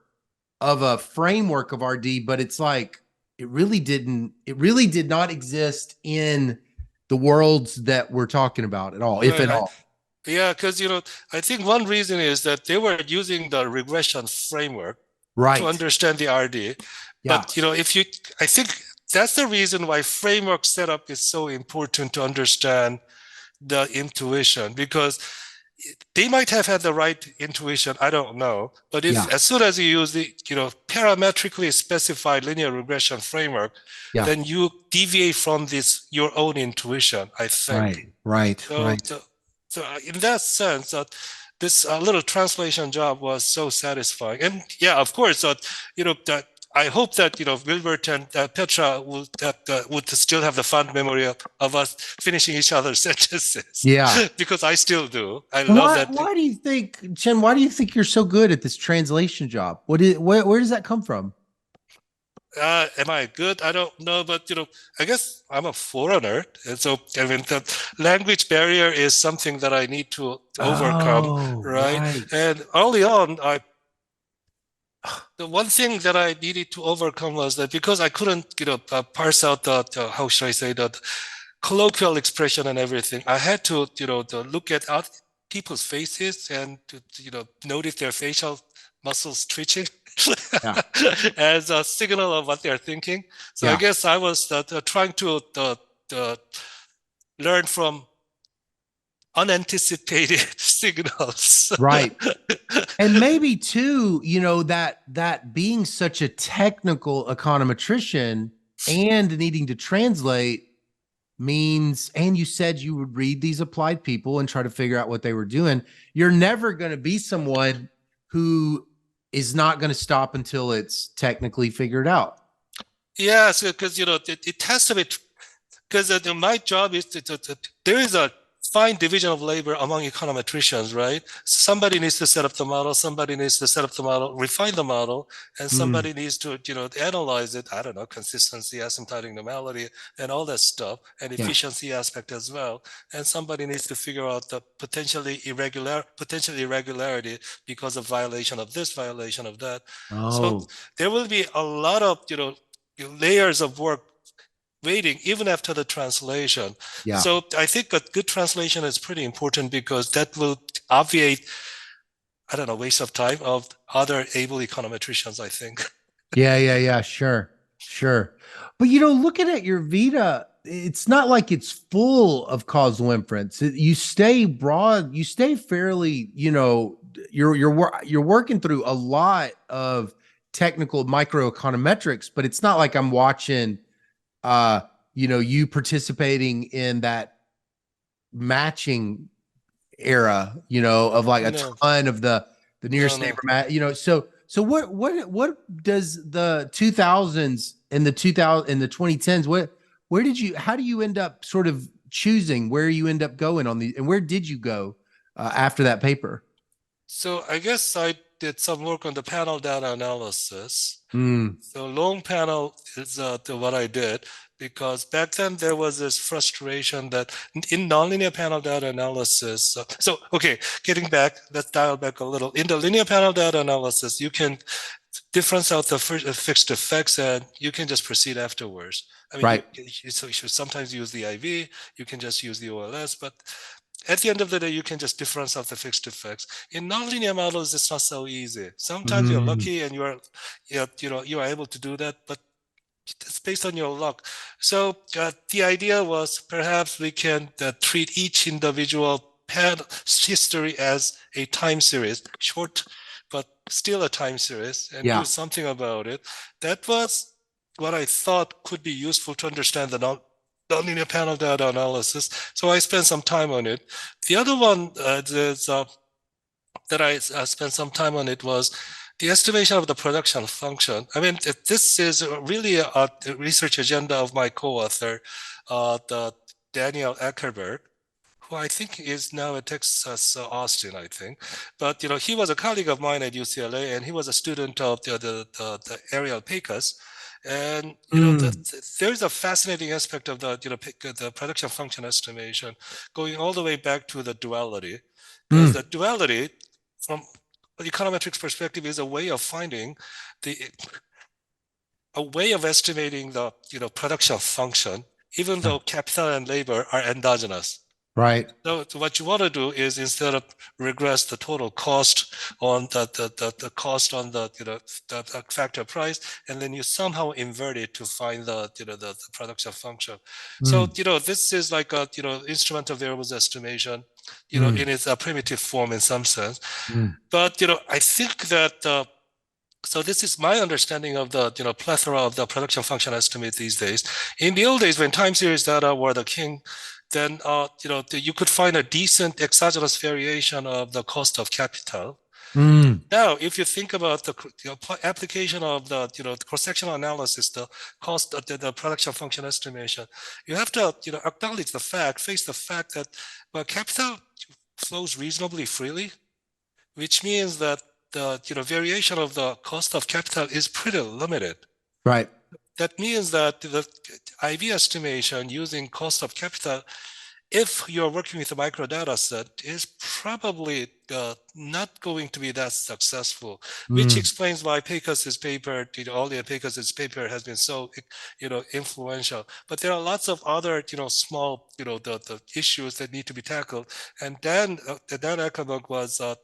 of a framework of RD, but it's like it really did not exist in the worlds that we're talking about at all, if at all. Yeah, because I think one reason is that they were using the regression framework to understand the RD. Yeah. But I think that's the reason why framework setup is so important to understand the intuition, because they might have had the right intuition. I don't know. But if Yeah. as soon as you use the parametrically specified linear regression framework, Yeah. then you deviate from this your own intuition, I think. Right. So, in that sense, this little translation job was so satisfying. And yeah, of course, that I hope that Wilbert and Petra would still have the fond memory of us finishing each other's sentences. Yeah. Because I still do. I love that. Why do you think, Chen? Why do you think you're so good at this translation job? Where does that come from? Am I good? I don't know, but I guess I'm a foreigner, and so I mean the language barrier is something that I need to overcome, right? And early on, the one thing that I needed to overcome was that because I couldn't, parse out the how should I say that colloquial expression and everything, I had to, to look at people's faces and to, notice their facial muscles twitching. Yeah. As a signal of what they're thinking. So I guess I was trying to learn from unanticipated signals. Right. And maybe too, that being such a technical econometrician and needing to translate means, and you said you would read these applied people and try to figure out what they were doing. You're never going to be someone who is not going to stop until it's technically figured out. Yes, because it has to be, because my job is there is a fine division of labor among econometricians, right? Somebody needs to set up the model, somebody needs to set up the model, refine the model, and somebody needs to analyze it. I don't know, consistency, asymptotic normality, and all that stuff, and efficiency aspect as well. And somebody needs to figure out the potential irregularity because of violation of this, violation of that. So there will be a lot of layers of work waiting even after the translation. Yeah. So I think a good translation is pretty important because that will obviate, I don't know, waste of time of other able econometricians, I think. Yeah. Sure. But looking at your Vita, it's not like it's full of causal inference. You stay broad, you stay fairly, you're working through a lot of technical microeconometrics, but it's not like I'm watching you participating in that matching era, of like a ton of the nearest neighbor match, so what does the 2000s and the 2010s, how do you end up sort of choosing where you end up going on these, and where did you go after that paper? So I guess I did some work on the panel data analysis. So long panel is what I did, because back then there was this frustration that in nonlinear panel data analysis. So okay, getting back, let's dial back a little. In the linear panel data analysis, you can difference out the fixed effects and you can just proceed afterwards. I mean, you should sometimes use the IV, you can just use the OLS, but at the end of the day, you can just difference out the fixed effects. In nonlinear models, it's not so easy. Sometimes you're lucky and you are able to do that, but it's based on your luck. So the idea was perhaps we can treat each individual history as a time series, short, but still a time series, and do something about it. That was what I thought could be useful to understand the nonlinear panel data analysis. So I spent some time on it. The other one that I spent some time on it was the estimation of the production function. I mean, this is really a research agenda of my co-author, Daniel Eckerberg, who I think is now at Texas Austin, I think. But he was a colleague of mine at UCLA, and he was a student of the Ariel Pecos. And there's a fascinating aspect of the production function estimation, going all the way back to the duality, because the duality, from econometrics perspective, is a way of finding a way of estimating the production function, even though capital and labor are endogenous. Right. So what you want to do is, instead of regress the total cost on the cost on the factor price, and then you somehow invert it to find the production function. So this is like a instrumental variables estimation, in its primitive form in some sense. But I think that so this is my understanding of the plethora of the production function estimate these days. In the old days, when time series data were the king, then you could find a decent exogenous variation of the cost of capital. Now, if you think about the application of the cross-sectional analysis, the cost of the production function estimation, you have to acknowledge the fact, face the fact that capital flows reasonably freely, which means that the variation of the cost of capital is pretty limited. Right. That means that the IV estimation using cost of capital, if you're working with a micro data set, is probably not going to be that successful, which explains why Pecos's paper, Ollie Pecos's paper has been so, influential. But there are lots of other, small, the issues that need to be tackled. And Dan Eckenberg was a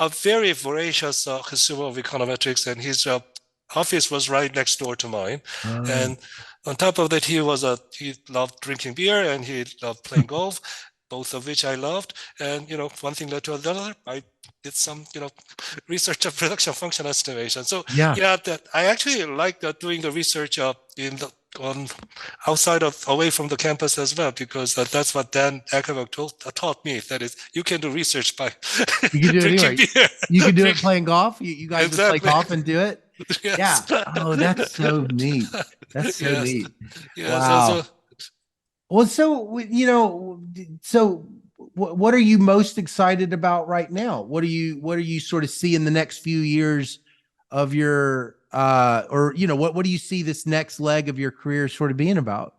very voracious consumer of econometrics, and his office was right next door to mine. And on top of that, he loved drinking beer and he loved playing golf, both of which I loved. And one thing led to another. I did some research of production function estimation. So that I actually like doing the research away from the campus as well, because that's what Dan Eckenberg taught me. That is, you can do research by you can do it anyway. beer. You can do it playing golf. You guys just play Exactly. golf and do it. Yes. Yeah. Oh, that's so neat. That's so neat. Yeah, wow. Well, so what are you most excited about right now? What do you sort of see in the next few years of your or what do you see this next leg of your career sort of being about?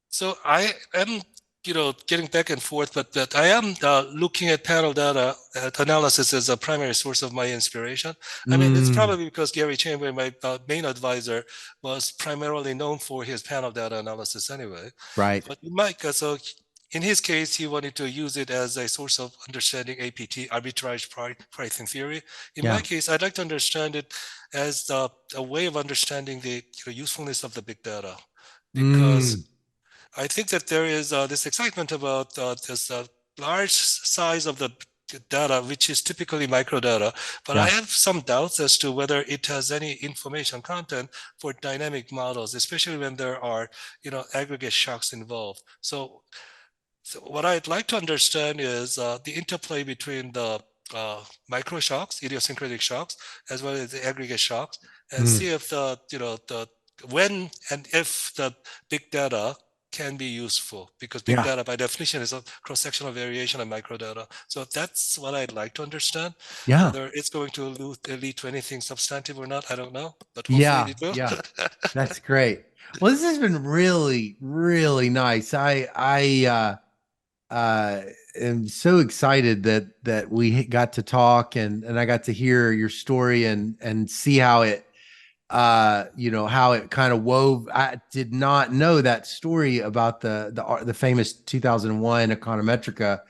So I am getting back and forth, but I am looking at panel data analysis as a primary source of my inspiration. I mean, it's probably because Gary Chamberlain, my main advisor, was primarily known for his panel data analysis anyway. Right. But so in his case, he wanted to use it as a source of understanding APT, arbitrage pricing theory. In my case, I'd like to understand it as a way of understanding the usefulness of the big data, because I think that there is this excitement about this large size of the data, which is typically microdata, but I have some doubts as to whether it has any information content for dynamic models, especially when there are aggregate shocks involved. So what I'd like to understand is the interplay between the micro shocks, idiosyncratic shocks, as well as the aggregate shocks, and see if when and if the big data can be useful, because big data by definition is a cross-sectional variation of microdata. So that's what I'd like to understand. Whether it's going to lead to anything substantive or not, I don't know, but hopefully it will. That's great. Well, this has been really, really nice. I am so excited that we got to talk and I got to hear your story and see how it how it kind of wove. I did not know that story about the famous 2001 Econometrica.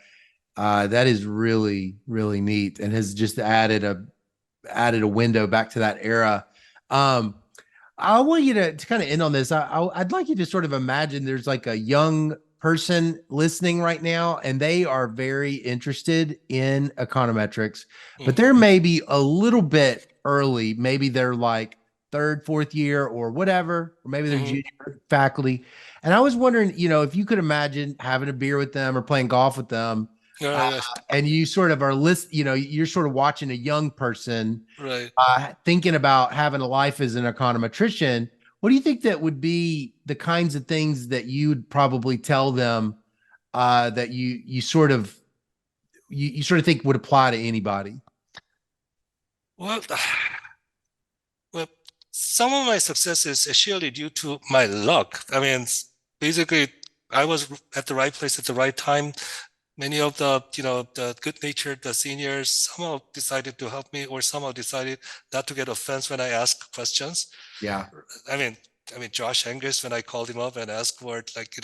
That is really, really neat and has just added a window back to that era. I want you to kind of end on this. I'd like you to sort of imagine there's like a young person listening right now, and they are very interested in econometrics, but they're maybe a little bit early. Maybe they're like third, fourth year or whatever, or maybe they're junior faculty. And I was wondering, if you could imagine having a beer with them or playing golf with them, and you sort of are you're sort of watching a young person thinking about having a life as an econometrician. What do you think that would be the kinds of things that you'd probably tell them that you sort of think would apply to anybody? Well, some of my success is surely due to my luck. I mean, basically, I was at the right place at the right time. Many of the good-natured seniors somehow decided to help me, or somehow decided not to get offense when I ask questions. Yeah. I mean, I mean, Josh Angus, when I called him up and asked for like,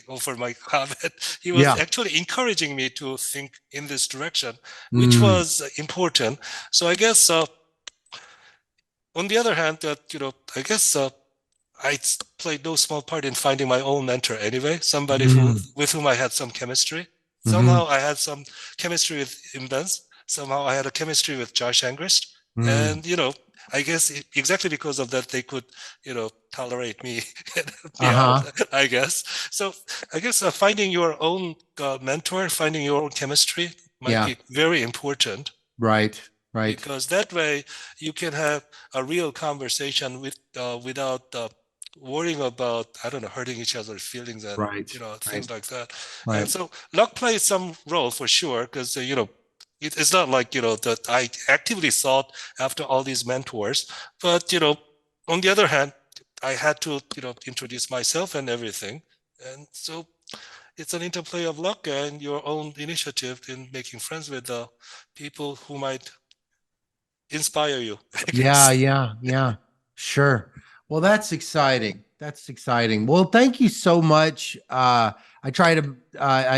over my comment, he was Yeah. actually encouraging me to think in this direction, which Mm, was important. So I guess, on the other hand, I guess I played no small part in finding my own mentor anyway, somebody with whom I had some chemistry. Somehow I had some chemistry with Imbens. Somehow I had a chemistry with Josh Angrist. And, I guess exactly because of that, they could, tolerate me and help me out, I guess. So I guess finding your own mentor, finding your own chemistry might be very important. Right. Because that way you can have a real conversation without worrying about, I don't know, hurting each other's feelings and, things like that. Right. And so luck plays some role for sure, because, it's not like, that I actively sought after all these mentors, but, on the other hand, I had to, introduce myself and everything. And so it's an interplay of luck and your own initiative in making friends with people who might inspire you. Yeah. Sure. Well, that's exciting. Well, thank you so much. I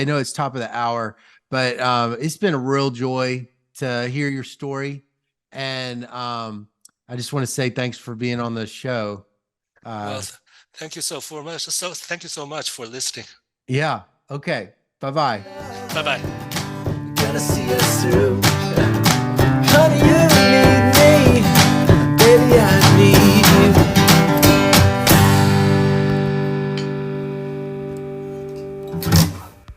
know it's top of the hour, but it's been a real joy to hear your story. And I just want to say thanks for being on the show. Well, thank you so much. So thank you so much for listening. Yeah. Okay. Bye-bye. Bye-bye. Gonna see us through. Honey, you and me.